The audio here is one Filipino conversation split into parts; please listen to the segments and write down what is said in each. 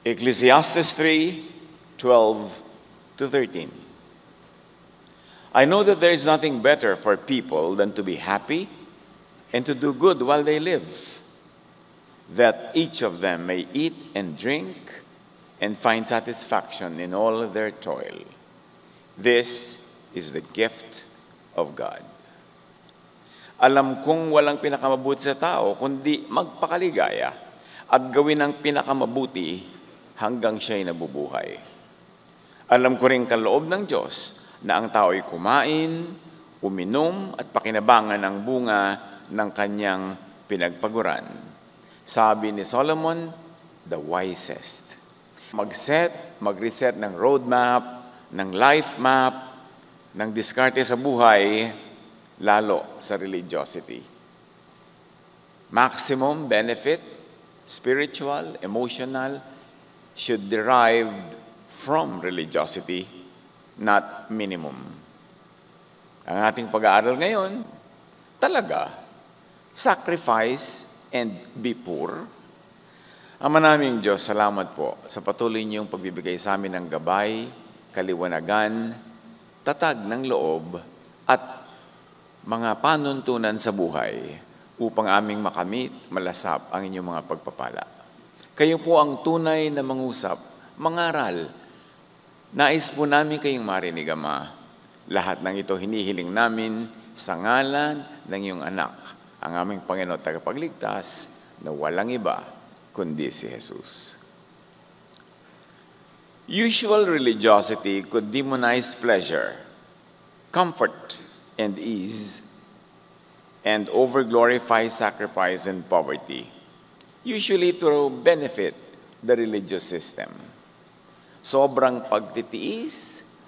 Ecclesiastes 3:12-13. I know that there is nothing better for people than to be happy and to do good while they live, that each of them may eat and drink and find satisfaction in all their toil. This is the gift of God. Alam kong walang pinakamabuti sa tao kundi magpakaligaya at gawin ang pinakamabuti hanggang siya'y nabubuhay. Alam ko rin kaloob ng Diyos na ang tao'y kumain, uminom at pakinabangan ng bunga ng kanyang pinagpaguran. Sabi ni Solomon, the wisest. Mag-reset ng roadmap, ng life map, ng diskarte sa buhay, lalo sa religiosity. Maximum benefit, spiritual, emotional, should derive from religiosity, not minimum. Ang ating pag-aaral ngayon, talaga, sacrifice and be poor. Ama naming Diyos, salamat po sa patuloy niyong pagbibigay sa amin ng gabay, kaliwanagan, tatag ng loob, at mga panuntunan sa buhay upang aming makamit, malasap ang inyong mga pagpapala. Kayo po ang tunay na mangusap, mangaral. Nais po namin kayong marinig, Ama. Lahat ng ito hinihiling namin sa ngalan ng iyong anak, ang aming Panginoon at tagapagligtas na walang iba kundi si Jesus. Usual religiosity could demonize pleasure, comfort, and ease, and over-glorify sacrifice and poverty, usually to benefit the religious system. Sobrang pagtitiis,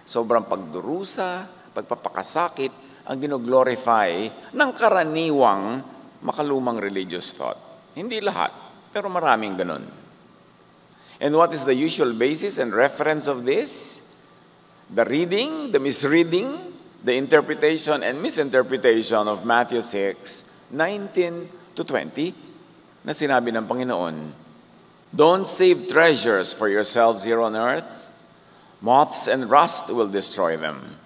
sobrang pagdurusa, pagpapakasakit ang gino-glorify ng karaniwang makalumang religious thought. Hindi lahat, pero maraming ganun. And what is the usual basis and reference of this? The reading, the misreading, the interpretation and misinterpretation of Matthew 6:19-20 na sinabi ng Panginoon, don't save treasures for yourselves here on earth. Moths and rust will destroy them,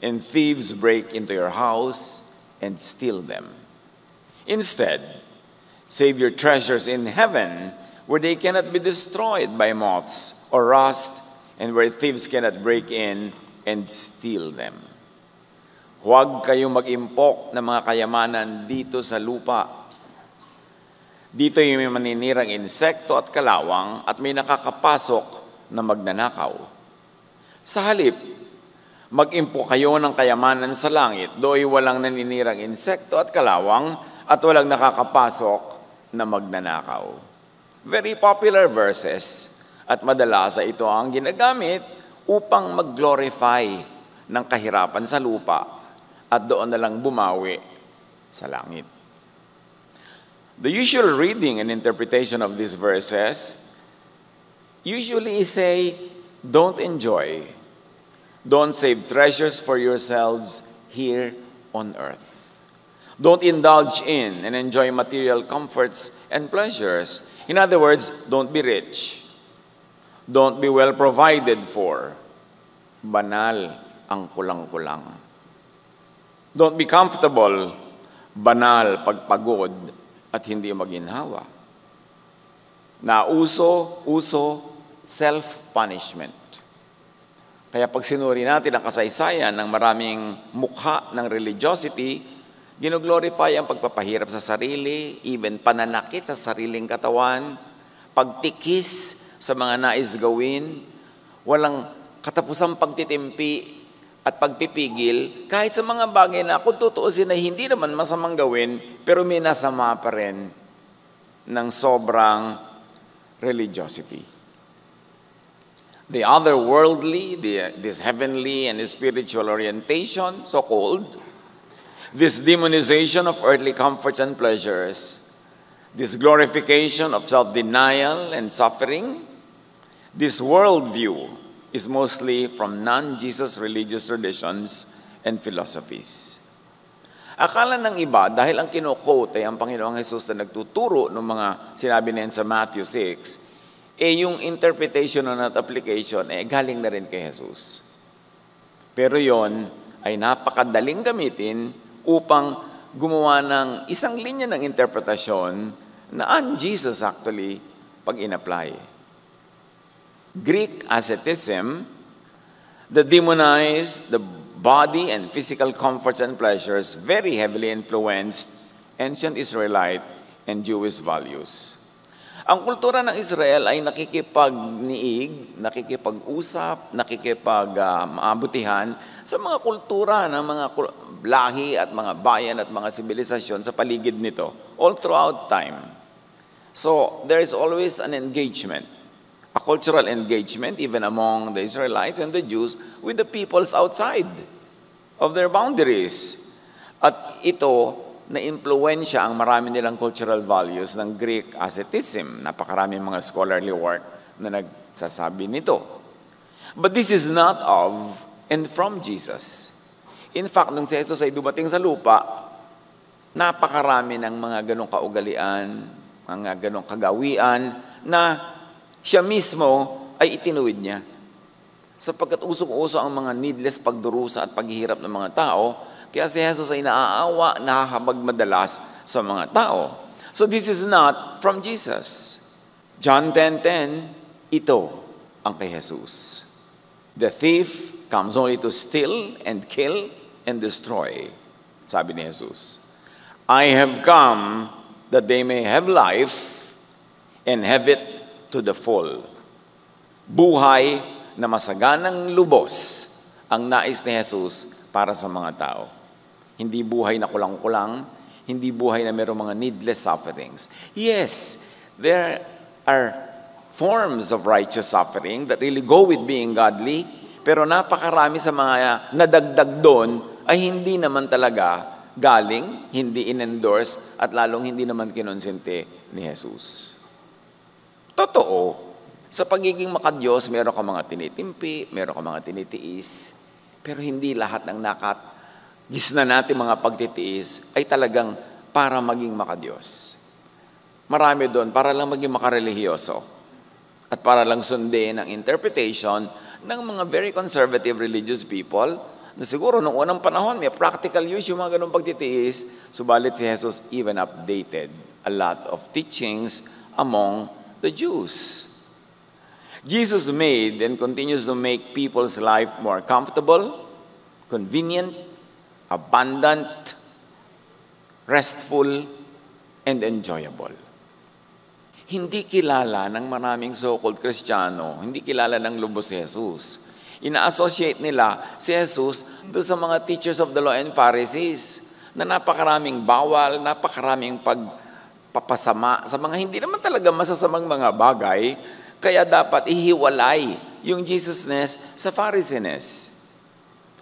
and thieves break into your house and steal them. Instead, save your treasures in heaven, where they cannot be destroyed by moths or rust, and where thieves cannot break in and steal them. Huwag kayong mag-impok ng mga kayamanan dito sa lupa. Dito yung may maninirang insekto at kalawang at may nakakapasok na magnanakaw. Sa halip, mag-impok kayo ng kayamanan sa langit, do'y walang naninirang insekto at kalawang at walang nakakapasok na magnanakaw. Very popular verses at madalas ito ang ginagamit upang mag-glorify ng kahirapan sa lupa at doon na lang bumawi sa langit. The usual reading and interpretation of these verses usually say, don't enjoy, don't save treasures for yourselves here on earth. Don't indulge in and enjoy material comforts and pleasures. In other words, don't be rich. Don't be well provided for. Banal ang kulang-kulang. Don't be comfortable. Banal pagpagod at hindi maginhawa. Uso, self-punishment. Kaya pag sinuri natin ang kasaysayan ng maraming mukha ng religiosity, ginoglorify ang pagpapahirap sa sarili, even pananakit sa sariling katawan, pagtikis sa mga nais gawin, walang katapusang pagtitimpi at pagpipigil, kahit sa mga bagay na kung tutuusin na hindi naman masamang gawin, pero may nasama pa rin ng sobrang religiosity. The otherworldly, this heavenly and spiritual orientation, so-called, this demonization of earthly comforts and pleasures, this glorification of self-denial and suffering, this worldview is mostly from non-Jesus religious traditions and philosophies. Akala ng iba, dahil ang kino-quote ay ang Panginoong Jesus na nagtuturo ng mga sinabi niyan sa Matthew 6, yung interpretation at application, galing na rin kay Jesus. Pero yon ay napakadaling gamitin upang gumawa ng isang linya ng interpretasyon na Jesus actually pag in-apply. Greek asceticism that demonized the body and physical comforts and pleasures very heavily influenced ancient Israelite and Jewish values. Ang kultura ng Israel ay nakikipagniig, nakikipag-usap, nakikipag-maabutihan sa mga kultura ng mga lahi at mga bayan at mga sibilisasyon sa paligid nito all throughout time. So, there is always an engagement, a cultural engagement even among the Israelites and the Jews with the peoples outside of their boundaries. At ito, na-impluwensya ang marami nilang cultural values ng Greek asceticism. Napakaraming mga scholarly work na nagsasabi nito. But this is not of and from Jesus. In fact, nung si Jesus ay dumating sa lupa, napakarami ng mga ganong kaugalian, mga ganong kagawian, na siya mismo ay itinuwid niya. Sapagkat usok-uso ang mga needless pagdurusa at paghihirap ng mga tao, kaya si Jesus ay naaawa, nahahabag madalas sa mga tao. So this is not from Jesus. John 10:10, ito ang kay Jesus. The thief comes only to steal and kill and destroy. Sabi ni Jesus, I have come that they may have life and have it to the full. Buhay na masaganang lubos ang nais ni Jesus para sa mga tao. Hindi buhay na kulang-kulang, hindi buhay na mayroong mga needless sufferings. Yes, there are forms of righteous suffering that really go with being godly, pero napakarami sa mga nadagdag doon ay hindi naman talaga galing, hindi in-endorse, at lalong hindi naman kinonsente ni Jesus. Totoo, sa pagiging makadiyos, meron ka mga tinitimpi, meron ka mga tinitiis, pero hindi lahat ng gisna natin mga pagtitiis ay talagang para maging makadiyos. Marami doon para lang maging makarelihiyoso at para lang sundin ang interpretation ng mga very conservative religious people na siguro noong unang panahon may practical use yung mga ganung pagtitiis, subalit si Jesus even updated a lot of teachings among the Jews. Jesus made and continues to make people's life more comfortable, convenient, abundant, restful, and enjoyable. Hindi kilala ng maraming so-called Kristiyano, hindi kilala ng lubos si Jesus. Ina-associate nila si Jesus doon sa mga teachers of the law and Pharisees na napakaraming bawal, napakaraming pagpapasama sa mga hindi naman talaga masasamang mga bagay, kaya dapat ihiwalay yung Jesusness sa Phariseeness.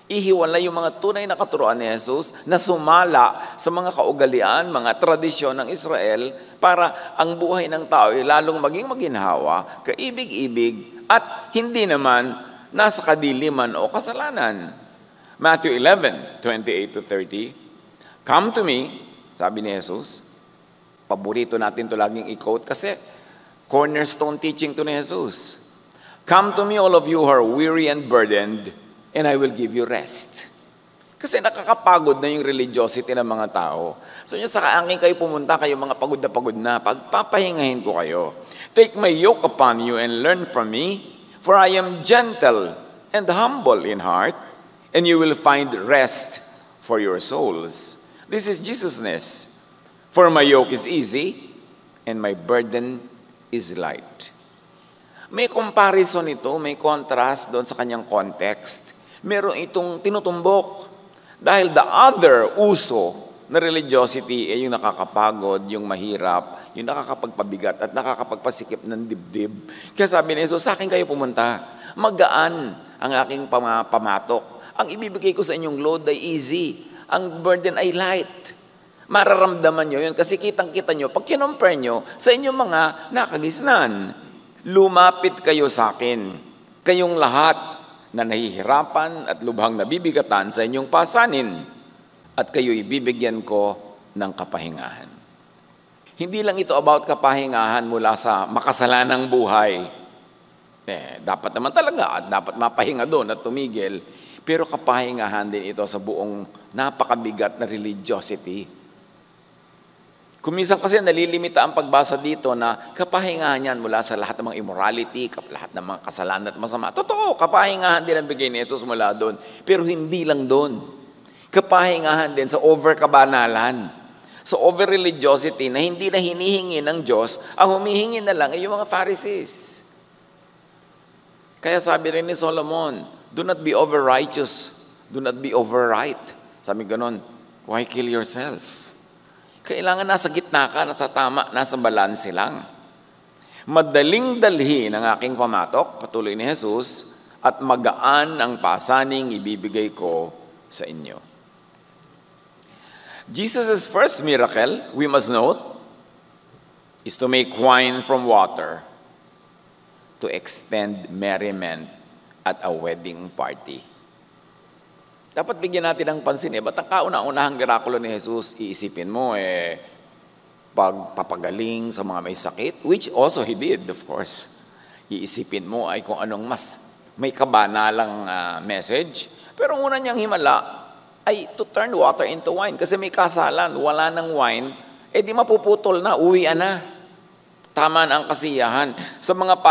Ihiwalay yung mga tunay na katuruan ni Jesus na sumala sa mga kaugalian, mga tradisyon ng Israel para ang buhay ng tao ay lalong maging maginhawa, kaibig-ibig, at hindi naman nasa kadiliman o kasalanan. Matthew 11:28-30, Come to me, sabi ni Jesus. Paborito natin ito laging i-quote kasi cornerstone teaching to ni Jesus. Come to me all of you who are weary and burdened, and I will give you rest. Kasi nakakapagod na yung religiosity ng mga tao. So nyo sa kaangin kayo pumunta, kayo mga pagod na, pagpapahingahin ko kayo. Take my yoke upon you and learn from me, for I am gentle and humble in heart, and you will find rest for your souls. This is Jesusness. For my yoke is easy, and my burden is light. May comparison ito, may contrast doon sa kanyang context. Meron itong tinutumbok. Dahil the other uso na religiosity ay yung nakakapagod, yung mahirap, yung nakakapagpabigat at nakakapagpasikip ng dibdib. Kaya sabi ni Jesus, sa akin kayo pumunta. Magaan ang aking pamatok. Ang ibibigay ko sa inyong load ay easy. Ang burden ay light. Mararamdaman nyo yun kasi kitang-kita nyo, pag kinompare nyo sa inyong mga nakagisnan, lumapit kayo sa akin. Kayong lahat na nahihirapan at lubhang nabibigatan sa inyong pasanin, at kayo'y bibigyan ko ng kapahingahan. Hindi lang ito about kapahingahan mula sa makasalanang buhay. Dapat naman talaga at dapat mapahinga doon at tumigil. Pero kapahingahan din ito sa buong napakabigat na religiosity. Kuminsan kasi nalilimita ang pagbasa dito na kapahingahan yan mula sa lahat ng mga immorality, lahat ng mga kasalanan at masama. Totoo, kapahingahan din ang bigay ni Jesus mula doon. Pero hindi lang doon. Kapahingahan din sa overkabanalan. Sa over-religiosity na hindi na hinihingi ng Diyos, ang humihingi na lang ay yung mga Pharisees. Kaya sabi rin ni Solomon, do not be over-righteous, do not be over-right. Sabi ganon, why kill yourself? Kailangan nasa gitna ka, nasa tama, nasa balanse lang. Madaling dalhin ang aking pamatok, patuloy ni Jesus, at magaan ang pasaning ibibigay ko sa inyo. Jesus' first miracle, we must note, is to make wine from water to extend merriment at a wedding party. Dapat bigyan natin ng pansin ba't ang kauna-unahang mirakulo ni Jesus, iisipin mo pagpapagaling sa mga may sakit, which also He did, of course. Iisipin mo ay kung anong mas may kabanalang message. Pero ang una niyang himala ay to turn water into wine. Kasi may kasalan, wala ng wine, di mapuputol na, uwian na. Tama na ang kasiyahan. Sa mga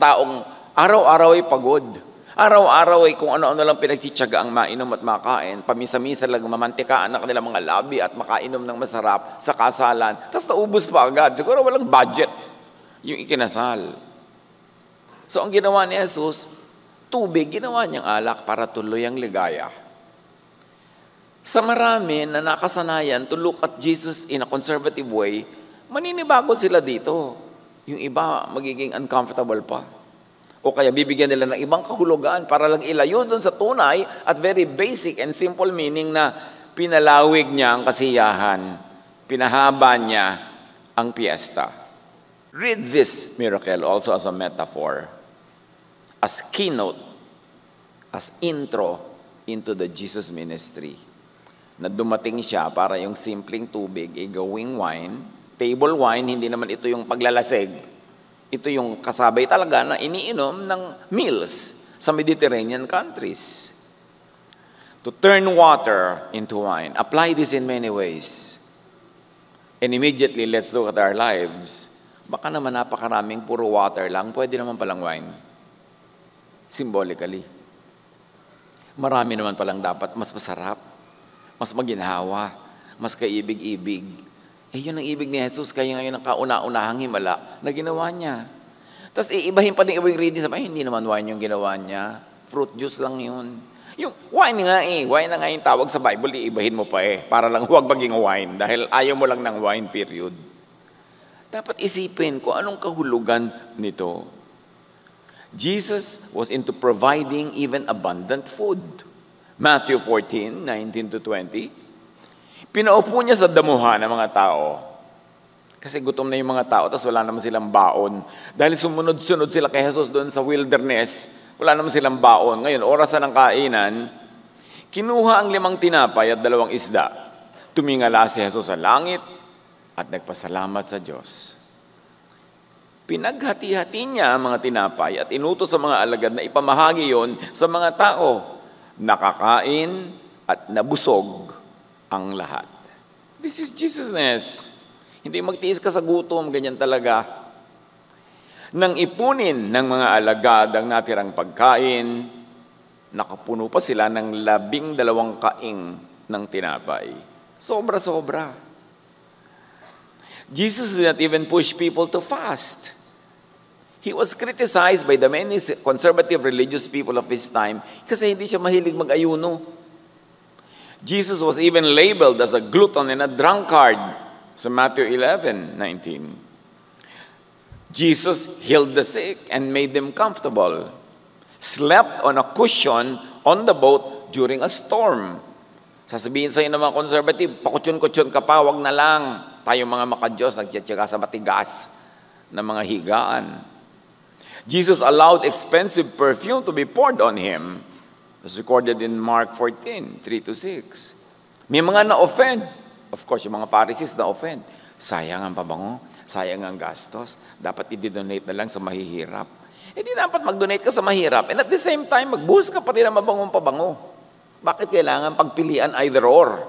taong araw-araw ay pagod. Araw-araw ay kung ano-ano lang pinagtitsaga ang mainom at makain. Pamisa-misa lang mamantikaan ang kanilang mga labi at makainom ng masarap sa kasalan. Tapos naubos pa agad. Siguro walang budget yung ikinasal. So ang ginawa ni Jesus, tubig, ginawa niyang alak para tuloy ang ligaya. Sa marami na nakasanayan to look at Jesus in a conservative way, maninibago sila dito. Yung iba magiging uncomfortable pa. O kaya bibigyan nila ng ibang kahulugan para lang ilayo doon sa tunay at very basic and simple meaning na pinalawig niya ang kasiyahan, pinahaba niya ang piyesta. Read this miracle also as a metaphor, as keynote, as intro into the Jesus ministry. Na dumating siya para yung simpleng tubig ay gawing wine. Table wine, hindi naman ito yung paglalaseg. Ito yung kasabay talaga na iniinom ng meals sa Mediterranean countries. To turn water into wine. Apply this in many ways. And immediately, let's look at our lives. Baka naman napakaraming puro water lang, pwede naman palang wine. Symbolically. Marami naman palang dapat mas masarap, mas maginhawa, mas kaibig-ibig. Yun ang ibig ni Jesus, kaya ngayon ang kauna-unahang himala na ginawa niya. Tapos iibahin pa din ibang reading, sabi, hindi naman wine yung ginawa niya. Fruit juice lang yun. Yung wine nga wine na nga yung tawag sa Bible, iibahin mo pa para lang huwag maging wine, dahil ayaw mo lang ng wine, period. Dapat isipin kung anong kahulugan nito. Jesus was into providing even abundant food. Matthew 14:19-20. Pinaupo niya sa damuhan ng mga tao. Kasi gutom na yung mga tao, tapos wala naman silang baon. Dahil sumunod-sunod sila kay Jesus doon sa wilderness, wala naman silang baon. Ngayon, oras na ng kainan, kinuha ang 5 tinapay at 2 isda. Tumingala si Jesus sa langit at nagpasalamat sa Diyos. Pinaghati-hati niya ang mga tinapay at inutos sa mga alagad na ipamahagi yon sa mga tao. Nakakain at nabusog ang lahat. This is Jesusness. Hindi magtiis ka sa gutom, ganyan talaga. Nang ipunin ng mga alagad ang natirang pagkain, nakapuno pa sila ng 12 kaing ng tinapay. Sobra-sobra. Jesus did not even push people to fast. He was criticized by the many conservative religious people of his time kasi hindi siya mahilig mag-ayuno. Jesus was even labeled as a glutton and a drunkard sa Matthew 11:19. Jesus healed the sick and made them comfortable. Slept on a cushion on the boat during a storm. Sasabihin sa'yo ng mga conservative, pakutyon-kutyon ka pa, wag na lang. Tayong mga makadiyos, nagtsatsaga sa matigas na mga higaan. Jesus allowed expensive perfume to be poured on him. It's recorded in Mark 14:3-6. May mga na-offend. Of course, yung mga Pharisees na-offend. Sayang ang pabango, sayang ang gastos. Dapat i-donate na lang sa mahihirap. Di dapat mag-donate ka sa mahirap. And at the same time, magbuhos ka pa rin ng mabangong pabango. Bakit kailangan pagpilian either or?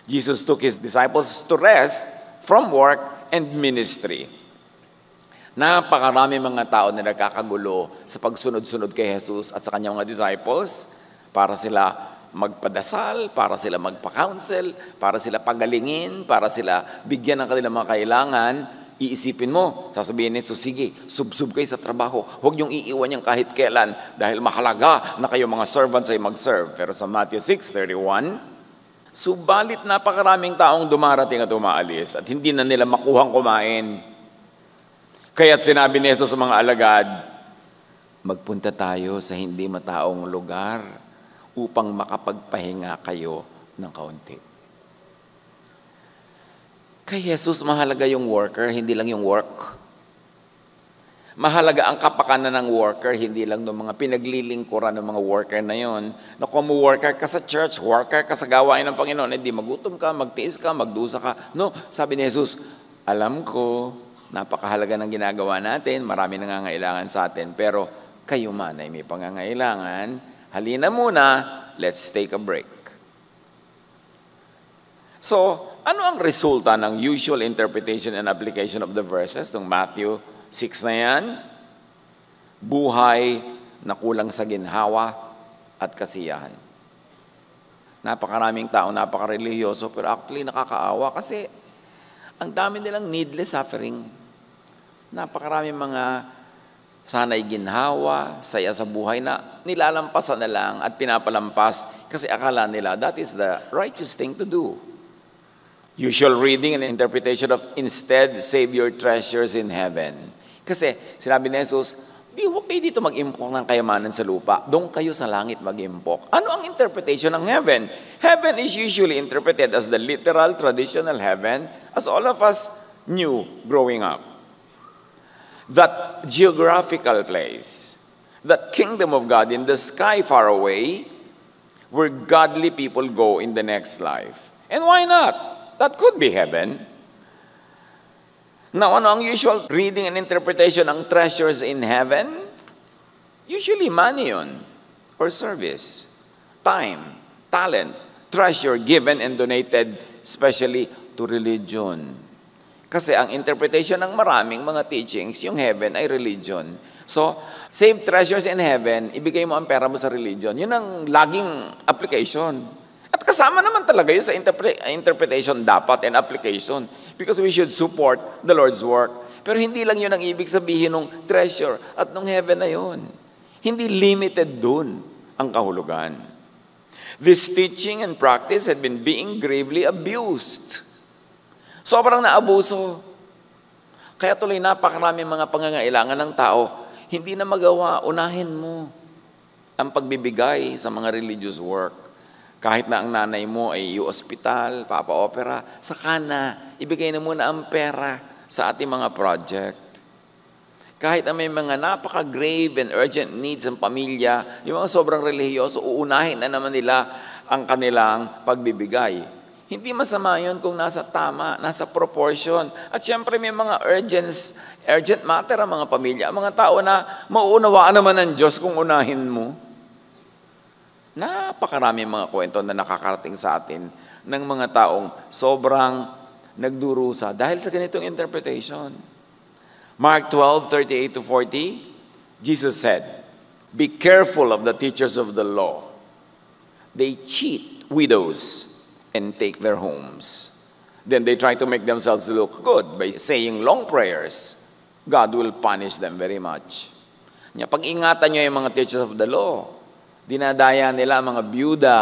Jesus took His disciples to rest from work and ministry. Napakarami mga tao na nagkakagulo sa pagsunod-sunod kay Jesus at sa kanyang mga disciples para sila magpadasal, para sila magpa-counsel, para sila pagalingin, para sila bigyan ng kanilang mga kailangan. Iisipin mo, sasabihin nito, sige, sub-sub kayo sa trabaho. Huwag niyong iiwan yan kahit kailan dahil mahalaga na kayo mga servants ay mag-serve. Pero sa Matthew 6:31, subalit napakaraming taong dumarating at umaalis at hindi na nila makuhang kumain. Kaya't sinabi ni Jesus sa mga alagad, magpunta tayo sa hindi mataong lugar upang makapagpahinga kayo ng kaunti. Kay Jesus, mahalaga yung worker, hindi lang yung work. Mahalaga ang kapakanan ng worker, hindi lang ng mga pinaglilingkuran ng mga worker na yon. Na kung worker ka sa church, worker ka sa gawain ng Panginoon, hindi magutom ka, magtiis ka, magdusa ka. No, sabi ni Jesus, alam ko, napakahalaga ng ginagawa natin, marami nangangailangan sa atin, pero kayo man ay may pangangailangan, halina muna, let's take a break. So, ano ang resulta ng usual interpretation and application of the verses ng Matthew 6 na yan? Buhay na kulang sa ginhawa at kasiyahan. Napakaraming tao, napaka-religyoso, pero actually nakakaawa kasi ang dami nilang needless suffering. Napakaraming mga sanay ginhawa, saya sa buhay na nilalampasan na lang at pinapalampas kasi akala nila that is the righteous thing to do. Usual reading and interpretation of instead, save your treasures in heaven. Kasi sinabi ni Jesus, huwag kayo dito mag-impok ng kayamanan sa lupa. Doon kayo sa langit mag-impok. Ano ang interpretation ng heaven? Heaven is usually interpreted as the literal, traditional heaven, as all of us knew growing up. That geographical place, that kingdom of God in the sky far away, where godly people go in the next life. And why not? That could be heaven. Now, ano ang usual reading and interpretation ng treasures in heaven? Usually money yun, or service, time, talent, treasure given and donated especially to religion. Kasi ang interpretation ng maraming mga teachings, yung heaven ay religion. So, save treasures in heaven, ibigay mo ang pera mo sa religion. Yun ang laging application. At kasama naman talaga yun sa interpretation dapat and application. Because we should support the Lord's work. Pero hindi lang yun ang ibig sabihin ng treasure at ng heaven na yun. Hindi limited dun ang kahulugan. This teaching and practice had been being gravely abused. Sobrang naabuso. Kaya tuloy napakarami mga pangangailangan ng tao, hindi na magawa, unahin mo ang pagbibigay sa mga religious work. Kahit na ang nanay mo ay ospital, papa-opera, saka na, ibigay na muna ang pera sa ating mga project. Kahit na may mga napaka-grave and urgent needs ng pamilya, yung mga sobrang relihiyoso, uunahin na naman nila ang kanilang pagbibigay. Hindi masama yun kung nasa tama, nasa proportion. At syempre may mga urgent matter ang mga pamilya, ang mga tao na mauunawaan naman ng Diyos kung unahin mo. Napakarami mga kwento na nakakarating sa atin ng mga taong sobrang nagdurusa dahil sa ganitong interpretation. Mark 12:38-40, Jesus said, "Be careful of the teachers of the law. They cheat widows and take their homes. Then they try to make themselves look good by saying long prayers. God will punish them very much." Pag-ingatan nyo yung mga teachers of the law. Dinadaya nila mga byuda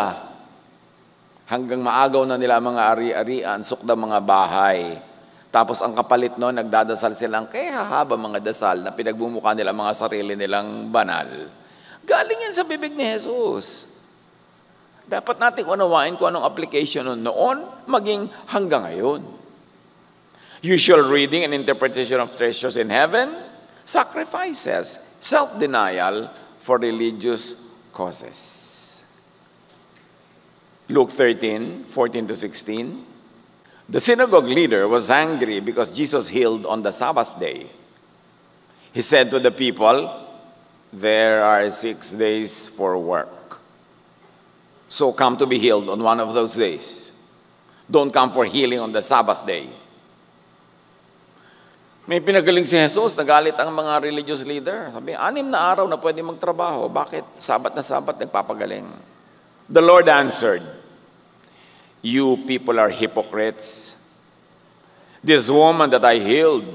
hanggang maagaw na nila mga ari-arian, sukda mga bahay. Tapos ang kapalit no, nagdadasal silang kaya hahaba mga dasal na pinagbumuka nila mga sarili nilang banal. Galing yan sa bibig ni Jesus. Dapat natin unawain kung anong application noon, maging hanggang ngayon. Usual reading and interpretation of treasures in heaven, sacrifices, self-denial for religious causes. Luke 13:14-16. The synagogue leader was angry because Jesus healed on the Sabbath day. He said to the people, "There are 6 days for work. So come to be healed on one of those days. Don't come for healing on the Sabbath day." May pinagaling si Jesus, nagalit ang mga religious leader. Sabi, 6 na araw na pwede magtrabaho. Bakit? Sabat na sabat, nagpapagaling. The Lord answered, "You people are hypocrites. This woman that I healed,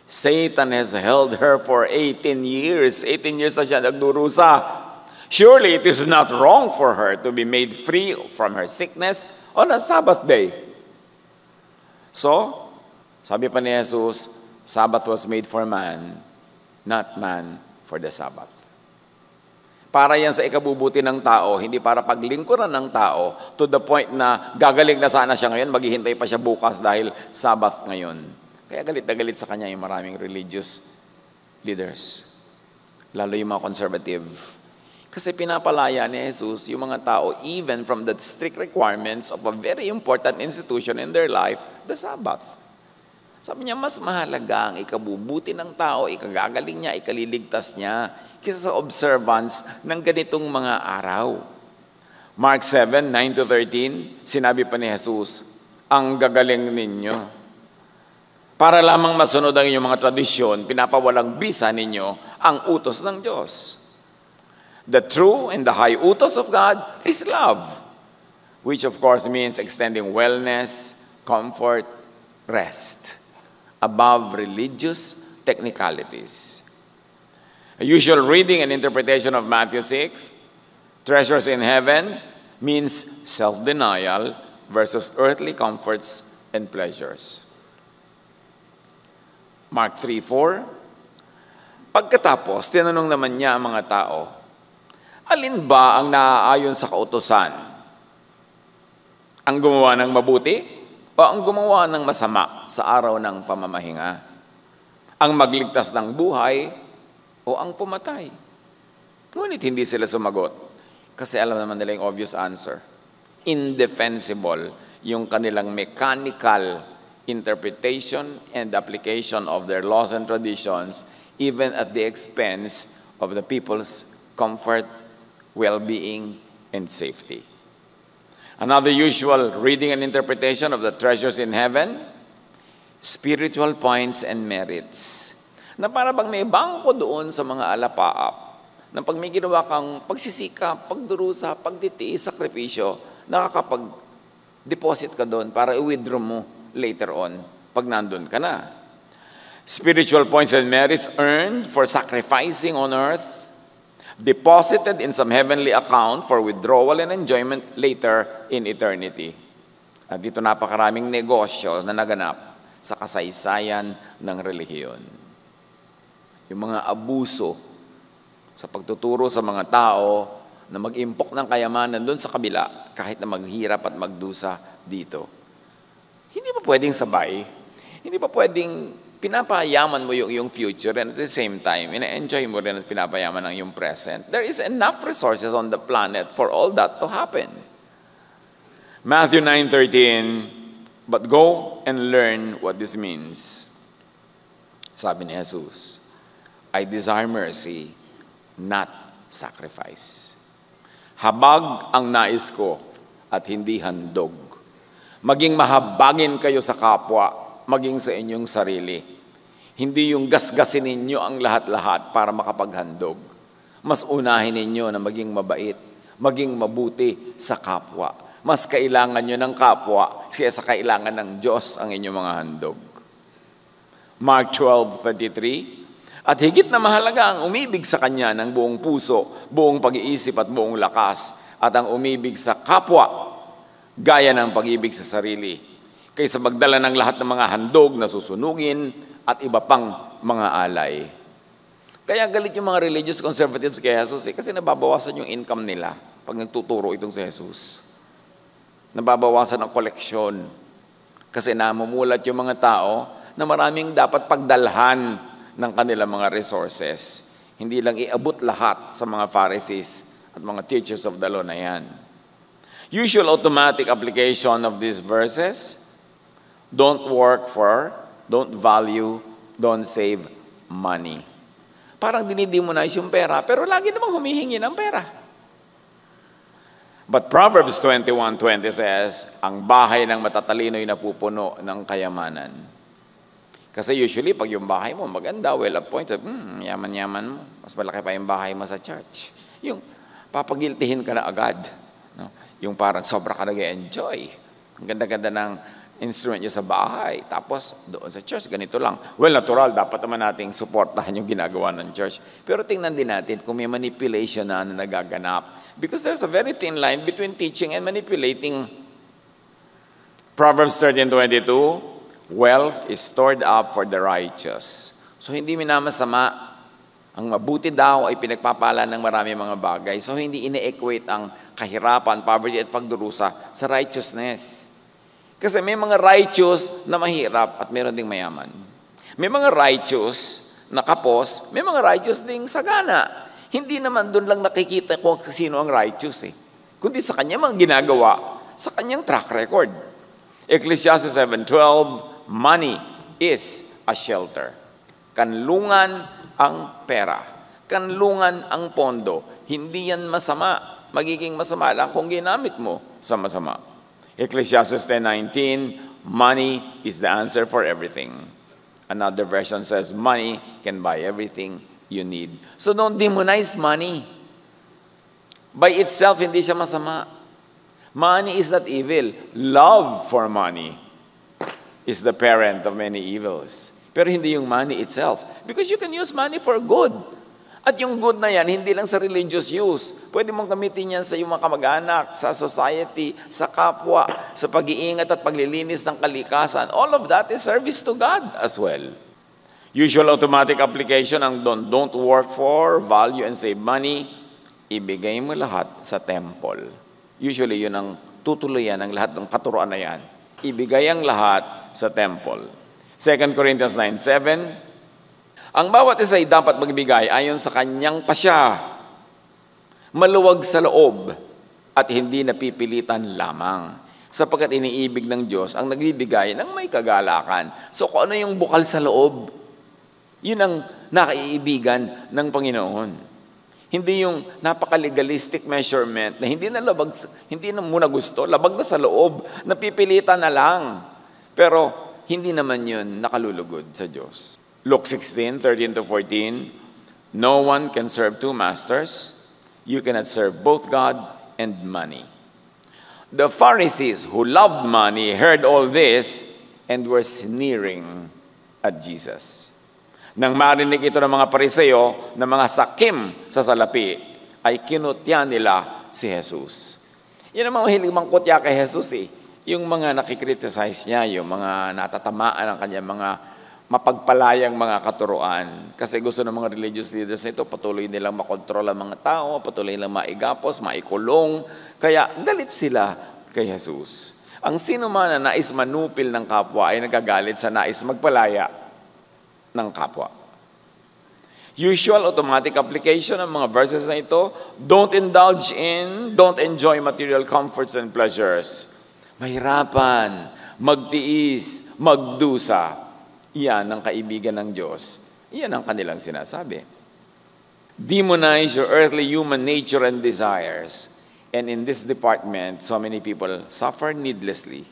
Satan has held her for 18 years. 18 years na siya nagdurusa. Surely it is not wrong for her to be made free from her sickness on a Sabbath day." So, sabi pa ni Jesus, Sabbath was made for man, not man for the Sabbath. Para yan sa ikabubuti ng tao, hindi para paglingkuran ng tao to the point na gagaling na sana siya ngayon, maghihintay pa siya bukas dahil Sabbath ngayon. Kaya galit na galit sa kanya yung maraming religious leaders, lalo yung mga conservative. Kasi pinapalaya ni Jesus yung mga tao even from the strict requirements of a very important institution in their life, the Sabbath. Sabi niya, mas mahalaga ang ikabubuti ng tao, ikagagaling niya, ikaliligtas niya, kaysa sa observance ng ganitong mga araw. Mark 7:9-13, sinabi pa ni Jesus, "Ang gagaling ninyo. Para lamang masunod ang inyong mga tradisyon, pinapawalang bisa ninyo ang utos ng Diyos. The true and the high utos of God is love, which of course means extending wellness, comfort, rest, above religious technicalities." A usual reading and interpretation of Matthew 6, treasures in heaven, means self-denial versus earthly comforts and pleasures. Mark 3:4, pagkatapos, tinanong naman niya ang mga tao, "Alin ba ang naaayon sa kautusan? Ang gumawa ng mabuti o ang gumawa ng masama sa araw ng pamamahinga? Ang magligtas ng buhay o ang pumatay?" Ngunit hindi sila sumagot kasi alam naman nila yung obvious answer. Indefensible yung kanilang mechanical interpretation and application of their laws and traditions even at the expense of the people's comfort, well-being, and safety. Another usual reading and interpretation of the treasures in heaven, spiritual points and merits. Na para bang may bangko doon sa mga alapaap, na pag may ginawa kang pagsisikap, pagdurusa, pagtitiis, sakripisyo, nakakapag-deposit ka doon para i-withdraw mo later on pag nandun ka na. Spiritual points and merits earned for sacrificing on earth, deposited in some heavenly account for withdrawal and enjoyment later in eternity. At dito napakaraming negosyo na naganap sa kasaysayan ng relihiyon. Yung mga abuso sa pagtuturo sa mga tao na mag-impok ng kayamanan doon sa kabila kahit na maghirap at magdusa dito. Hindi pa pwedeng sabay. Hindi pa pwedeng pinapayaman mo yung future and at the same time, ina-enjoy mo rin at pinapayaman ang yung present. There is enough resources on the planet for all that to happen. Matthew 9:13, "But go and learn what this means." Sabi ni Jesus, "I desire mercy, not sacrifice." Habag ang nais ko at hindi handog. Maging mahabagin kayo sa kapwa, maging sa inyong sarili. Hindi yung gasgasin ninyo ang lahat-lahat para makapaghandog. Mas unahin ninyo na maging mabait, maging mabuti sa kapwa. Mas kailangan nyo ng kapwa kaysa kailangan ng Diyos ang inyong mga handog. Mark 12:33, "At higit na mahalaga ang umibig sa Kanya ng buong puso, buong pag-iisip at buong lakas, at ang umibig sa kapwa gaya ng pag-ibig sa sarili, kaysa magdala ng lahat ng mga handog na susunugin at iba pang mga alay." Kaya galit yung mga religious conservatives kay Jesus kasi nababawasan yung income nila pag nagtuturo itong si Jesus. Nababawasan ang koleksyon kasi namumulat yung mga tao na maraming dapat pagdalhan ng kanilang mga resources. Hindi lang iabot lahat sa mga Pharisees at mga teachers of the law na yan. Usual automatic application of these verses, Don't don't value, don't save money. Parang dinidemonize yung pera, pero lagi namang humihingi ng pera. But Proverbs 21:20 says, ang bahay ng matatalino'y napupuno ng kayamanan. Kasi usually, pag yung bahay mo maganda, well-appointed, yaman-yaman mo. Mas malaki pa yung bahay mo sa church. Yung papagiltihin ka na agad. No? Yung parang sobra ka nag-enjoy. Ang ganda-ganda ng instrument niya sa bahay. Tapos, doon sa church, ganito lang. Well, natural, dapat naman nating supportahan yung ginagawa ng church. Pero tingnan din natin kung may manipulation na nagaganap. Because there's a very thin line between teaching and manipulating. Proverbs 13:22, wealth is stored up for the righteous. So, hindi minamasama. Ang mabuti daw ay pinagpapala ng marami mga bagay. So, hindi ine-equate ang kahirapan, poverty at pagdurusa sa righteousness. Kasi may mga righteous na mahirap at meron ding mayaman. May mga righteous na kapos, may mga righteous ding sagana. Hindi naman doon lang nakikita kung sino ang righteous kundi sa kanya mga ginagawa, sa kanyang track record. Ecclesiastes 7:12, money is a shelter. Kanlungan ang pera. Kanlungan ang pondo. Hindi yan masama. Magiging masama lang kung ginamit mo sa masama. Ecclesiastes 10:19, money is the answer for everything. Another version says, money can buy everything you need. So don't demonize money. By itself, hindi siya masama. Money is not evil. Love for money is the parent of many evils. Pero hindi yung money itself. Because you can use money for good. At yung good na yan, hindi lang sa religious use. Pwede mong gamitin yan sa iyong mga kamag-anak, sa society, sa kapwa, sa pag-iingat at paglilinis ng kalikasan. All of that is service to God as well. Usual automatic application ang don't work for, value and save money, ibigay mo lahat sa temple. Usually yun ang tutuloyan ng lahat ng katuruan na yan. Ibigay ang lahat sa temple. 2 Corinthians 9:7, ang bawat isa ay dapat magbigay ayon sa kanyang pasya, maluwag sa loob, at hindi napipilitan lamang. Sapagkat iniibig ng Diyos ang nagbibigay ng may kagalakan. So kung ano yung bukal sa loob, yun ang nakaiibigan ng Panginoon. Hindi yung napaka-legalistic measurement na hindi na muna gusto, labag na sa loob, napipilitan na lang. Pero hindi naman yun nakalulugod sa Diyos. Luke 16:13-14, no one can serve two masters. You cannot serve both God and money. The Pharisees who loved money heard all this and were sneering at Jesus. Nang marinig ito ng mga Pariseo na mga sakim sa salapi, ay kinutya nila si Jesus. Yan ang mga mahilig mangkutya kay Jesus Yung mga nakikriticize niya, yung mga natatamaan ng kanyang mga mapagpalayang mga katuruan. Kasi gusto ng mga religious leaders nito, patuloy nilang makontrol ang mga tao, patuloy nilang maigapos, maikulong. Kaya galit sila kay Jesus. Ang sino man na nais manupil ng kapwa ay nagagalit sa nais magpalaya ng kapwa. Usual automatic application ng mga verses na ito, don't enjoy material comforts and pleasures. Mahirapan, magtiis, magdusa. Iyan ang kaibigan ng Diyos. Iyan ang kanilang sinasabi. Demonize your earthly human nature and desires. And in this department, so many people suffer needlessly.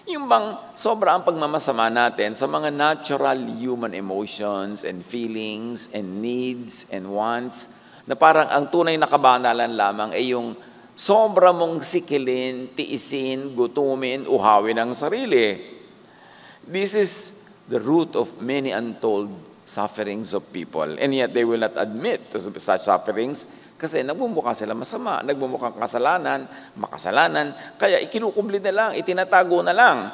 Yung bang sobra ang pagmamasama natin sa mga natural human emotions and feelings and needs and wants na parang ang tunay na kabanalan lamang ay yung sobra mong sikilin, tiisin, gutumin, uhawin ang sarili. This is the root of many untold sufferings of people. And yet they will not admit to such sufferings kasi nagbumuka sila masama, nagbumuka kasalanan, makasalanan, kaya ikinukubli na lang, itinatago na lang.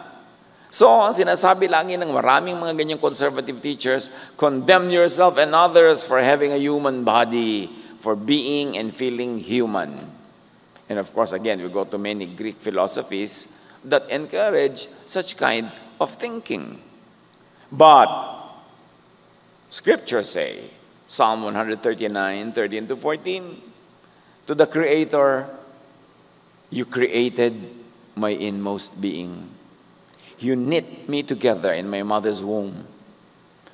So, ang sinasabi lang ng maraming mga ganyang conservative teachers, condemn yourself and others for having a human body, for being and feeling human. And of course, again, we go to many Greek philosophies that encourage such kind of thinking. But Scripture say, Psalm 139:13-14, to the Creator, you created my inmost being. You knit me together in my mother's womb.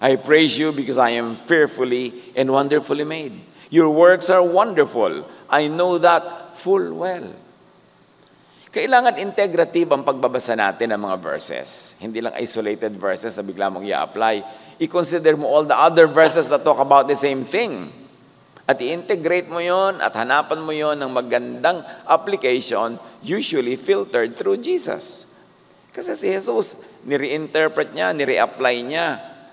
I praise you because I am fearfully and wonderfully made. Your works are wonderful. I know that full well. Kailangan integrative ang pagbabasa natin ng mga verses. Hindi lang isolated verses na bigla mong i-apply. I-consider mo all the other verses that talk about the same thing. At i-integrate mo yon at hanapan mo yon ng magandang application, usually filtered through Jesus. Kasi si Jesus, nire-interpret niya, nire-apply niya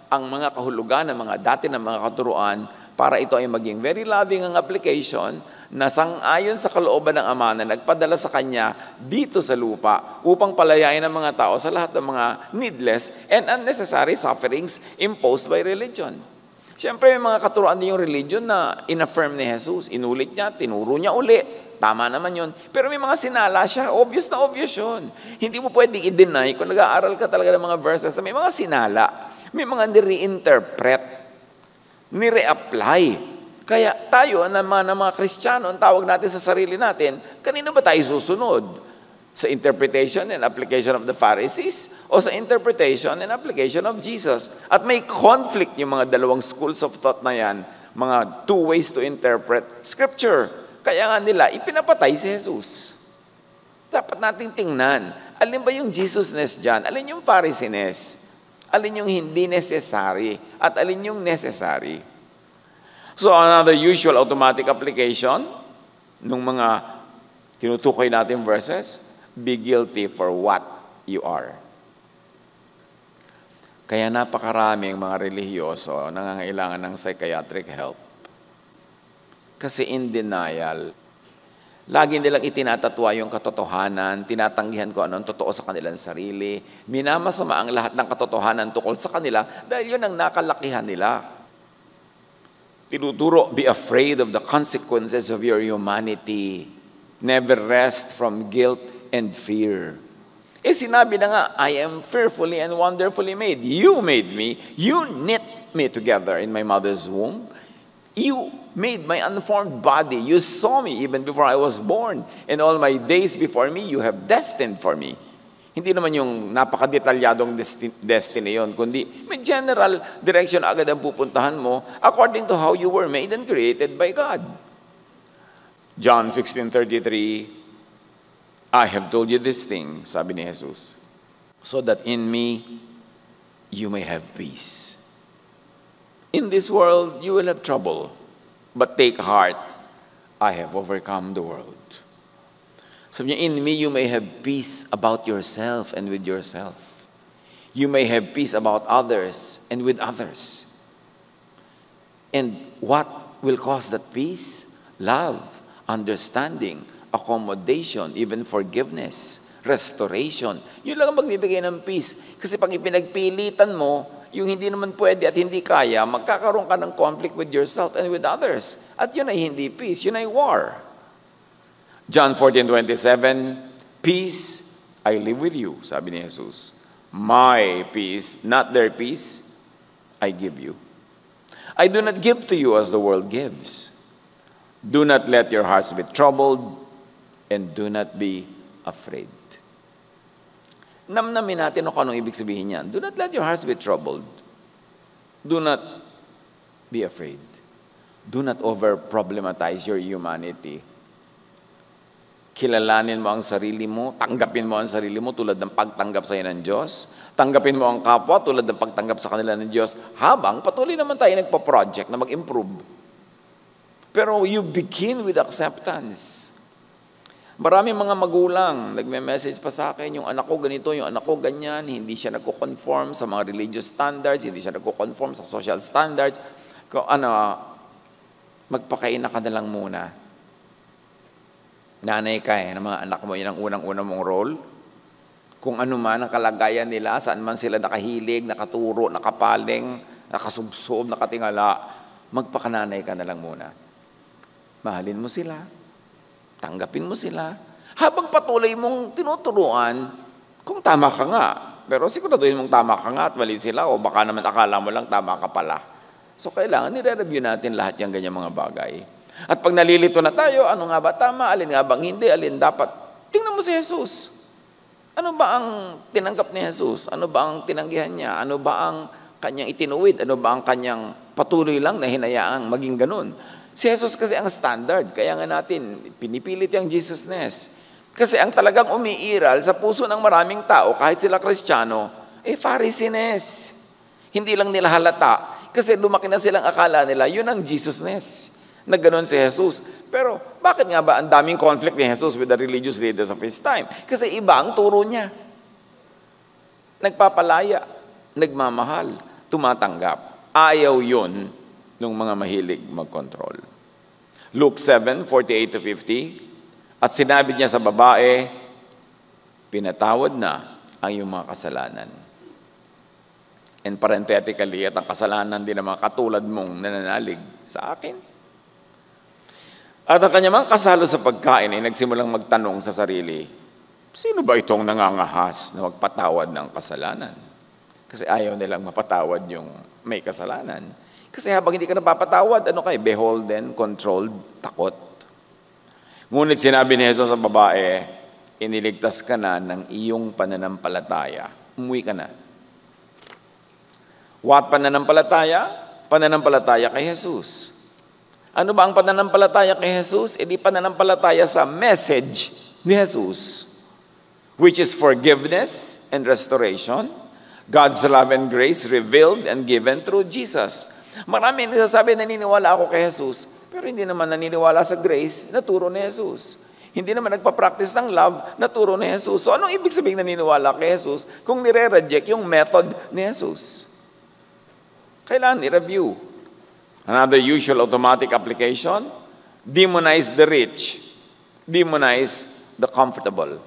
ang mga kahulugan ng mga dati ng mga katuruan para ito ay maging very loving ang application na sang-ayon sa kalooban ng Ama na nagpadala sa Kanya dito sa lupa upang palayain ang mga tao sa lahat ng mga needless and unnecessary sufferings imposed by religion. Siyempre, may mga katuruan din yung religion na in-affirm ni Jesus. Inulit niya, tinuro niya uli. Tama naman yun. Pero may mga sinala siya. Obvious na obvious yun. Hindi mo pwedeng i-deny kung nag-aaral ka talaga ng mga verses na may mga sinala. May mga nire-interpret, nire-apply. Kaya tayo naman ng mga Kristiyano, ang tawag natin sa sarili natin, kanino ba tayo susunod? Sa interpretation and application of the Pharisees o sa interpretation and application of Jesus? At may conflict yung mga dalawang schools of thought na yan, mga two ways to interpret Scripture. Kaya nga nila, ipinapatay si Jesus. Dapat nating tingnan, alin ba yung Jesusness dyan? Alin yung Pharisees? Alin yung hindi necessary? At alin yung necessary? So another usual automatic application nung mga tinutukoy natin verses, be guilty for what you are. Kaya napakaraming mga relihiyoso nangangailangan ng psychiatric help. Kasi in denial, lagi nilang itinatatwa yung katotohanan, tinatanggihan ko anong totoo sa kanilang sarili, minamasama ang lahat ng katotohanan tungkol sa kanila dahil yun ang nakalakihan nila. Tinuturo, be afraid of the consequences of your humanity. Never rest from guilt and fear. Sinabi na nga, I am fearfully and wonderfully made. You made me. You knit me together in my mother's womb. You made my unformed body. You saw me even before I was born. And all my days before me, you have destined for me. Hindi naman yung napakadetalyadong destiny yon, kundi may general direction agad ang pupuntahan mo according to how you were made and created by God. John 16:33, I have told you this thing, sabi ni Jesus, so that in me you may have peace. In this world you will have trouble, but take heart, I have overcome the world. Sabi niya, in me you may have peace about yourself and with yourself. You may have peace about others and with others. And what will cause that peace? Love, understanding, accommodation, even forgiveness, restoration. Yun lang ang magbibigay ng peace. Kasi pag ipinagpilitan mo, yung hindi naman pwede at hindi kaya, magkakaroon ka ng conflict with yourself and with others. At yun ay hindi peace, yun ay war. John 14:27, peace I live with you, sabi ni Jesus. My peace, not their peace, I give you. I do not give to you as the world gives. Do not let your hearts be troubled, and do not be afraid. Namnamin natin kung anong ibig sabihin niyan. Do not let your hearts be troubled. Do not be afraid. Do not over-problematize your humanity. Kilalanin mo ang sarili mo, tanggapin mo ang sarili mo tulad ng pagtanggap sa iyo ng Diyos. Tanggapin mo ang kapwa tulad ng pagtanggap sa kanila ng Diyos. Habang patuloy naman tayo nagpa-project na mag-improve. Pero you begin with acceptance. Maraming mga magulang, nagme-message pa sa akin, yung anak ko ganito, yung anak ko ganyan, hindi siya nagko-conform sa mga religious standards, hindi siya nagko-conform sa social standards. Kung magpakaina ka na lang muna. Nanay ka ng mga anak mo, yun ang unang-unang mong role. Kung ano man ang kalagayan nila, saan man sila nakahilig, nakaturo, nakapaling, nakasubsob, nakatingala, magpakananay ka na lang muna. Mahalin mo sila. Tanggapin mo sila. Habang patuloy mong tinuturuan, kung tama ka nga. Pero siguraduhin mong tama ka nga at mali sila o baka naman akala mo lang tama ka pala. So kailangan nire-review natin lahat yung ganyan mga bagay. At pag nalilito na tayo, ano nga ba tama, alin nga bang hindi, alin dapat. Tingnan mo si Jesus. Ano ba ang tinanggap ni Jesus? Ano ba ang tinanggihan niya? Ano ba ang kanyang itinuwid? Ano ba ang kanyang patuloy lang na hinayaang maging ganun? Si Jesus kasi ang standard. Kaya nga natin, pinipilit yung Jesusness. Kasi ang talagang umiiral sa puso ng maraming tao, kahit sila Kristiyano, Pharisees. Hindi lang nila halata. Kasi lumaki na silang akala nila, yun ang Jesusness. Na ganoon si Jesus. Pero bakit nga ba ang daming conflict ni Jesus with the religious leaders of his time? Kasi iba ang turo niya. Nagpapalaya, nagmamahal, tumatanggap. Ayaw yun ng mga mahilig mag-control. Luke 7:48-50, at sinabi niya sa babae, pinatawad na ang iyong mga kasalanan. And parenthetically, at ang kasalanan din ng mga katulad mong nananalig sa akin. At ang kanyang mga kasalo sa pagkain ay nagsimulang magtanong sa sarili, sino ba itong nangangahas na magpatawad ng kasalanan? Kasi ayaw nilang mapatawad yung may kasalanan. Kasi habang hindi ka napapatawad, ano kayo? Beholden, controlled, takot. Ngunit sinabi ni Jesus sa babae, iniligtas ka na ng iyong pananampalataya. Umuwi ka na. What pananampalataya? Pananampalataya kay Jesus. Ano ba ang pananampalataya kay Jesus? E di pananampalataya sa message ni Jesus, which is forgiveness and restoration, God's love and grace revealed and given through Jesus. Marami nagsasabi, naniniwala ako kay Jesus, pero hindi naman naniniwala sa grace na turo ni Jesus. Hindi naman nagpa-practice ng love na turo ni Jesus. So anong ibig sabihin naniniwala kay Jesus kung nire-reject yung method ni Jesus? Kailangan i-review. Another usual automatic application, demonize the rich, demonize the comfortable.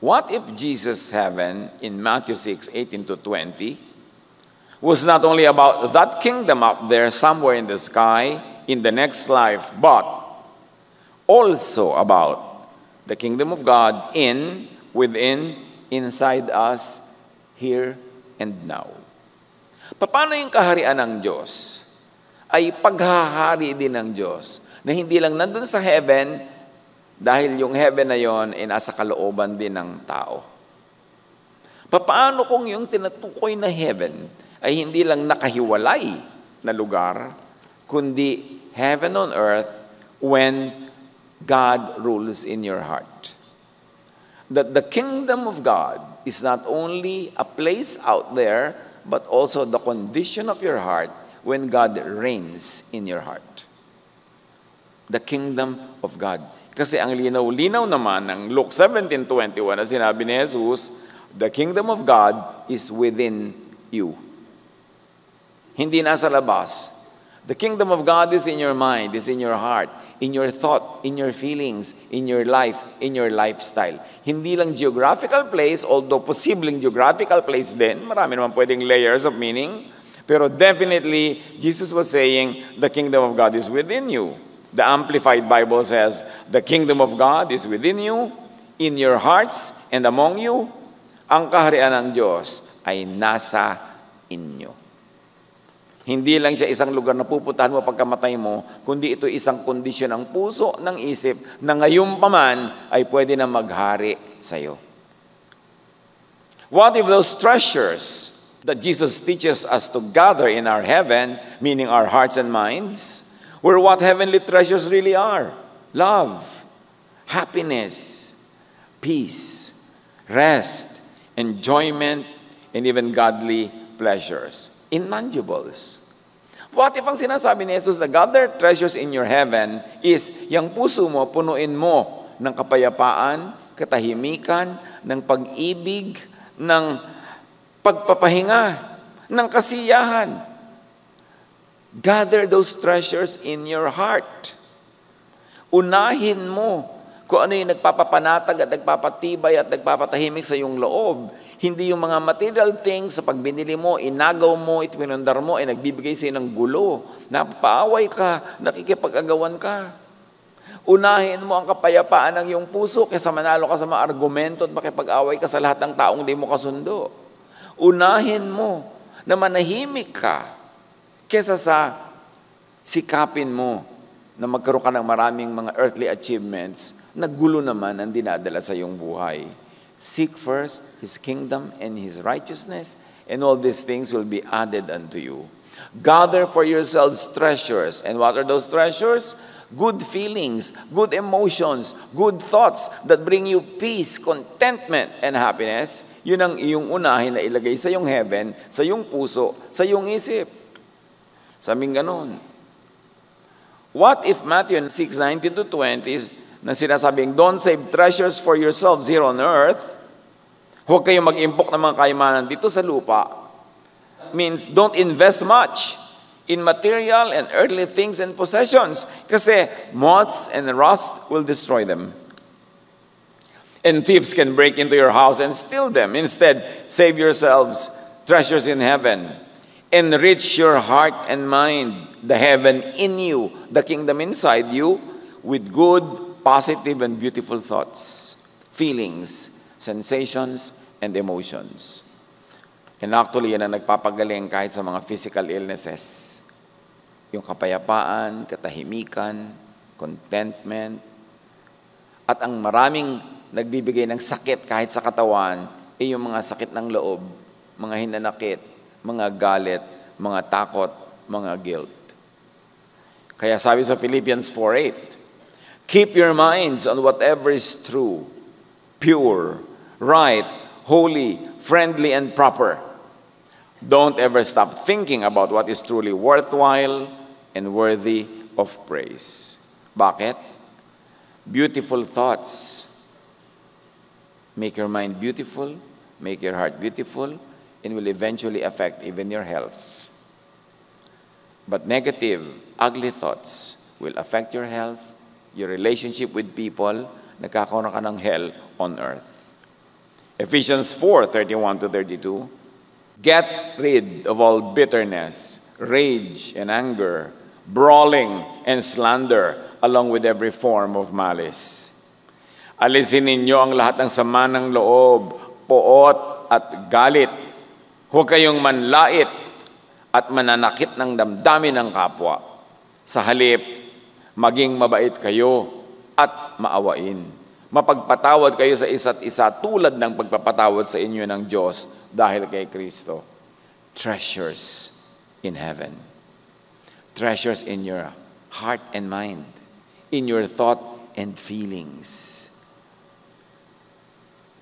What if Jesus' heaven in Matthew 6:18-20 was not only about that kingdom up there somewhere in the sky, in the next life, but also about the kingdom of God in, within, inside us, here and now? Paano yung kaharian ng Diyos ay paghahari din ng Diyos na hindi lang nandun sa heaven dahil yung heaven na yon ay nasa kalooban din ng tao. Paano kung yung tinatukoy na heaven ay hindi lang nakahiwalay na lugar, kundi heaven on earth when God rules in your heart? That the kingdom of God is not only a place out there, but also the condition of your heart when God reigns in your heart. The kingdom of God. Kasi ang linaw-linaw naman ng Luke 17:21 na sinabi ni Jesus, the kingdom of God is within you. Hindi nasa labas. The kingdom of God is in your mind, is in your heart, in your thought, in your feelings, in your life, in your lifestyle. Hindi lang geographical place, although posibleng geographical place din, marami naman pwedeng layers of meaning, pero definitely, Jesus was saying, the kingdom of God is within you. The Amplified Bible says, the kingdom of God is within you, in your hearts, and among you. Ang kaharian ng Diyos ay nasa inyo. Hindi lang siya isang lugar na pupuntahan mo pagkamatay mo, kundi ito isang kondisyon ng puso, ng isip, na ngayon pa man ay pwede na maghari sa iyo. What if those treasures that Jesus teaches us to gather in our heaven, meaning our hearts and minds, were what heavenly treasures really are? Love, happiness, peace, rest, enjoyment, and even godly pleasures. Intangibles. What if ang sinasabi ni Jesus na gather treasures in your heaven is yung puso mo, punuin mo ng kapayapaan, katahimikan, ng pag-ibig, ng pagpapahinga, ng kasiyahan. Gather those treasures in your heart. Unahin mo kung ano yung nagpapapanatag at nagpapatibay at nagpapatahimik sa iyong loob. Hindi yung mga material things sa pagbinili mo, inagaw mo, itminundar mo, ay nagbibigay sa'yo ng gulo. Napaaway ka, nakikipag-agawan ka. Unahin mo ang kapayapaan ng iyong puso kaysa manalo ka sa mga argumento at makipag-away ka sa lahat ng taong di mo kasundo. Unahin mo na manahimik ka kaysa sa sikapin mo na magkaroon ka ng maraming mga earthly achievements, nagulo naman ang dinadala sa iyong buhay. Seek first His kingdom and His righteousness, and all these things will be added unto you. Gather for yourselves treasures. And what are those treasures? Good feelings, good emotions, good thoughts that bring you peace, contentment, and happiness. Yun ang iyong unahin na ilagay sa iyong heaven, sa iyong puso, sa iyong isip. Sabing ganun. What if Matthew 6:19-20 na sinasabing, don't save treasures for yourselves here on earth, huwag kayong mag-impok ng mga kayamanan dito sa lupa, means don't invest much in material and earthly things and possessions kasi moths and rust will destroy them. And thieves can break into your house and steal them. Instead, save yourselves treasures in heaven. Enrich your heart and mind, the heaven in you, the kingdom inside you, with good, positive, and beautiful thoughts, feelings, sensations, and emotions. And actually, yan ang nagpapagaling kahit sa mga physical illnesses. Yung kapayapaan, katahimikan, contentment, at ang maraming nagbibigay ng sakit kahit sa katawan, ay yung mga sakit ng loob, mga hinanakit, mga galit, mga takot, mga guilt. Kaya sabi sa Philippians 4:8, keep your minds on whatever is true, pure, right, holy, friendly, and proper. Don't ever stop thinking about what is truly worthwhile and worthy of praise. Bakit? Beautiful thoughts make your mind beautiful, make your heart beautiful, and will eventually affect even your health. But negative, ugly thoughts will affect your health, your relationship with people, nagkakaroon ka ng hell on earth. Ephesians 4:31-32, get rid of all bitterness, rage, and anger, brawling, and slander, along with every form of malice. Alisin ninyo ang lahat ng sama ng loob, poot at galit. Huwag kayong manlait at mananakit ng damdamin ng kapwa. Sa halip, maging mabait kayo at maawain. Mapagpatawad kayo sa isa't isa tulad ng pagpapatawad sa inyo ng Diyos dahil kay Kristo. Treasures in heaven. Treasures in your heart and mind, in your thought and feelings.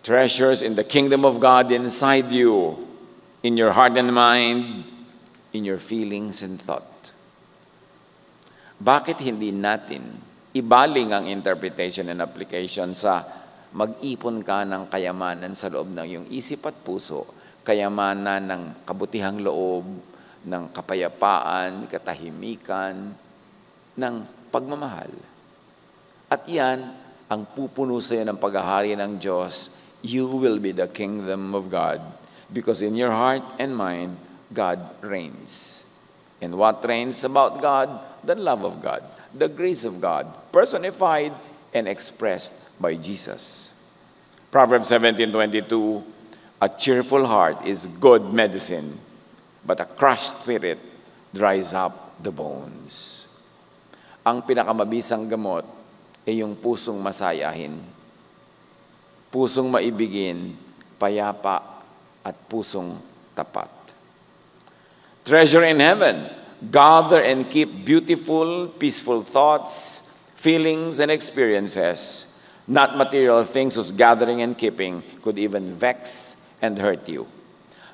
Treasures in the kingdom of God inside you, in your heart and mind, in your feelings and thought. Bakit hindi natin ibaling ang interpretation and application sa mag-ipon ka ng kayamanan sa loob ng iyong isip at puso, kayamanan ng kabutihang loob, ng kapayapaan, katahimikan, ng pagmamahal. At yan ang pupuno sa iyo ng paghahari ng Diyos. You will be the kingdom of God because in your heart and mind, God reigns. And what reigns about God? The love of God, the grace of God, personified and expressed by Jesus. Proverbs 17:22, a cheerful heart is good medicine, but a crushed spirit dries up the bones. Ang pinakamabisang gamot ay yung pusong masayahin, pusong maibigin, payapa, at pusong tapat. Treasure in heaven. Gather and keep beautiful, peaceful thoughts, feelings, and experiences, not material things whose gathering and keeping could even vex and hurt you.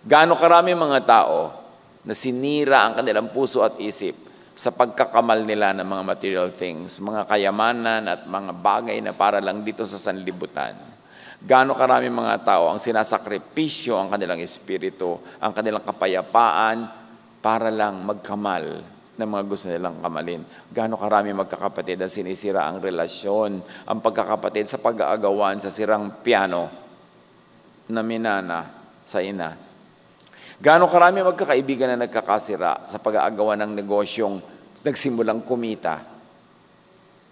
Gaano karami mga tao na sinira ang kanilang puso at isip sa pagkakamal nila ng mga material things, mga kayamanan at mga bagay na para lang dito sa sanlibutan. Gaano karami mga tao ang sinasakripisyo ang kanilang espiritu, ang kanilang kapayapaan, para lang magkamal ng mga gusto nilang kamalin. Gaano karami magkakapatid ang sinisira ang relasyon, ang pagkakapatid sa pag-aagawan sa sirang piano na minana sa ina. Gaano karami magkakaibigan na nagkakasira sa pag-aagawan ng negosyong nagsimulang kumita,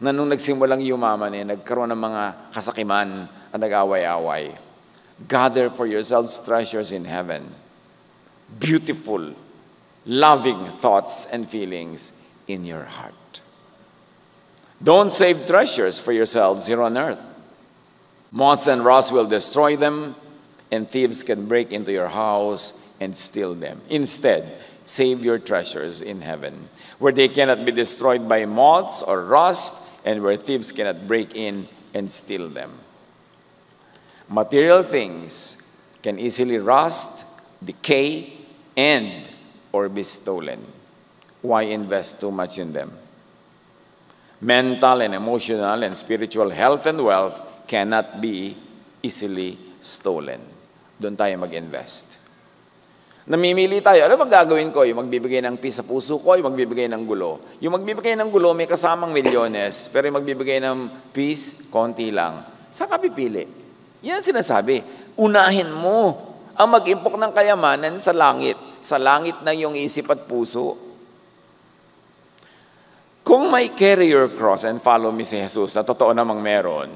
na nung nagsimulang yumaman nagkaroon ng mga kasakiman at nag-away-away. Gather for yourselves treasures in heaven. Beautiful, loving thoughts and feelings in your heart. Don't save treasures for yourselves here on earth. Moths and rust will destroy them, and thieves can break into your house and steal them. Instead, save your treasures in heaven, where they cannot be destroyed by moths or rust, and where thieves cannot break in and steal them. Material things can easily rust, decay, and or be stolen. Why invest too much in them? Mental and emotional and spiritual health and wealth cannot be easily stolen. Doon tayo mag-invest. Namimili tayo. Ano magagawin ko? Yung magbibigay ng peace sa puso ko, yung magbibigay ng gulo. Yung magbibigay ng gulo, may kasamang milyones. Pero yung magbibigay ng peace, konti lang. Saan ka pipili? Yan sinasabi. Unahin mo ang mag-impok ng kayamanan sa langit. Sa langit ng iyong isip at puso. Kung may carry your cross and follow me si Jesus, na totoo namang meron,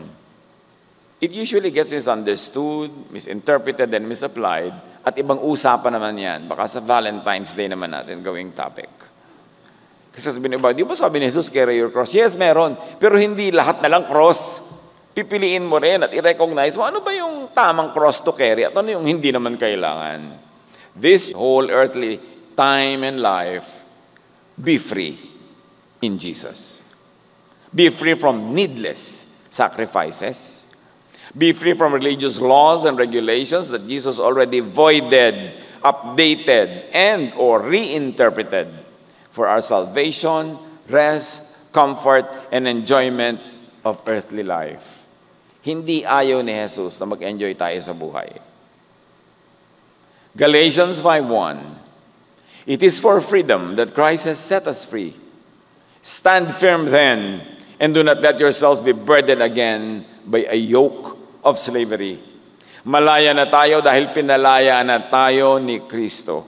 it usually gets misunderstood, misinterpreted, and misapplied. At ibang usapan naman yan. Baka sa Valentine's Day naman natin gawing topic. Kasi sabihin iba, di ba sabi ni Jesus, carry your cross? Yes, meron. Pero hindi lahat na lang cross. Pipiliin mo rin at i-recognize mo, ano ba yung tamang cross to carry? At ano yung hindi naman kailangan? This whole earthly time and life, be free in Jesus. Be free from needless sacrifices. Be free from religious laws and regulations that Jesus already voided, updated, and or reinterpreted for our salvation, rest, comfort, and enjoyment of earthly life. Hindi ayaw ni Jesus na mag-enjoy tayo sa buhay. Galatians 5:1. It is for freedom that Christ has set us free. Stand firm then, and do not let yourselves be burdened again by a yoke of slavery. Malaya na tayo dahil pinalaya na tayo ni Kristo.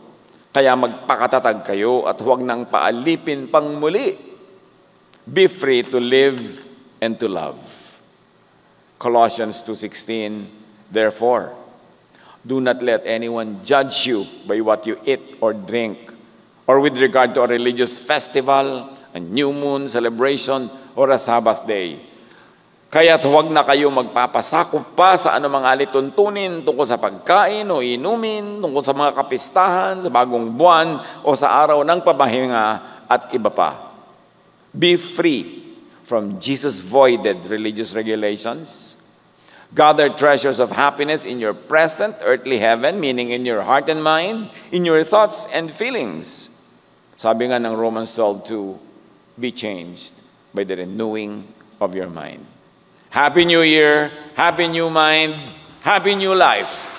Kaya magpakatatag kayo at huwag nang paalipin pang muli. Be free to live and to love. Colossians 2:16, therefore, do not let anyone judge you by what you eat or drink, or with regard to a religious festival, a new moon celebration, or a Sabbath day. Kaya't huwag na kayo magpapasakop pa sa anumang alituntunin tungkol sa pagkain o inumin, tungkol sa mga kapistahan, sa bagong buwan o sa araw ng pabahinga at iba pa. Be free from Jesus-voided religious regulations. Gather treasures of happiness in your present earthly heaven, meaning in your heart and mind, in your thoughts and feelings. Sabi nga ng Romans 12:2, be changed by the renewing of your mind. Happy New Year, Happy New Mind, Happy New Life.